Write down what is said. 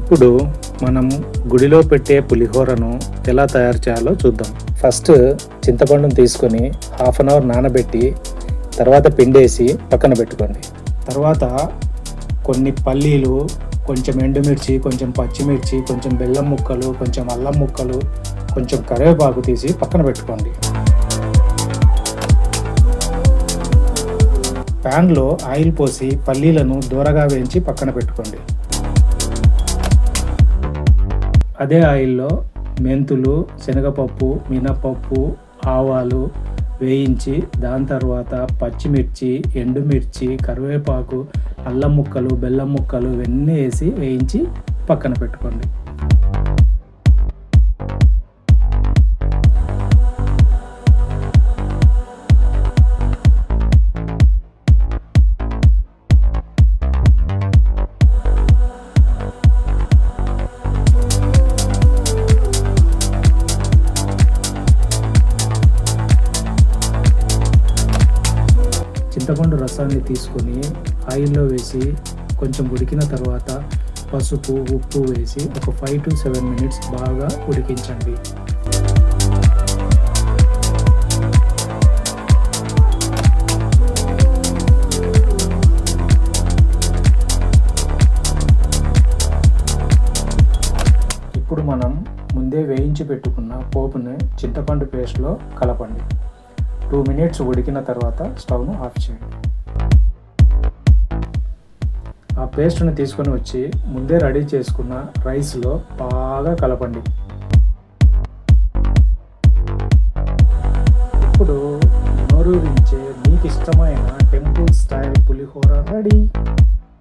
ఇప్పుడు మనం గుడిలో పెట్టే పులిహోరను ఎలా తయారు చేయాలో చూద్దాం. ఫస్ట్ చింతపండును తీసుకొని హాఫ్ అన్ అవర్ నానబెట్టి తర్వాత పిండేసి పక్కన పెట్టుకోండి. తర్వాత కొన్ని పల్లీలు, కొంచెం ఎండుమిర్చి, కొంచెం పచ్చిమిర్చి, కొంచెం బెల్లం ముక్కలు, కొంచెం అల్లం ముక్కలు, కొంచెం కరివేపాకు తీసి పక్కన పెట్టుకోండి. ప్యాన్లో ఆయిల్ పోసి పల్లీలను దూరగా వేయించి పక్కన పెట్టుకోండి. అదే ఆయిల్లో మెంతులు, శనగపప్పు, మినపప్పు, ఆవాలు వేయించి దాని తర్వాత పచ్చిమిర్చి, ఎండుమిర్చి, కరివేపాకు, అల్లం ముక్కలు, బెల్లం ముక్కలు ఇవన్నీ వేసి వేయించి పక్కన పెట్టుకోండి. చింతపండు రసాన్ని తీసుకొని ఆయిల్లో వేసి కొంచెం ఉడికిన తర్వాత పసుపు, ఉప్పు వేసి ఒక 5 to 7 minutes బాగా ఉడికించండి. ఇప్పుడు మనం ముందే వేయించి పెట్టుకున్న పోపుని చింతపండు పేస్ట్లో కలపండి. 2 minutes ఉడికిన తర్వాత స్టవ్ను ఆఫ్ చేయండి. ఆ పేస్ట్ని తీసుకొని వచ్చి ముందే రెడీ చేసుకున్న రైస్లో బాగా కలపండి. ఇప్పుడు నోరూరించే మీకు ఇష్టమైన టెంపుల్ స్టైల్ పులిహోర రెడీ.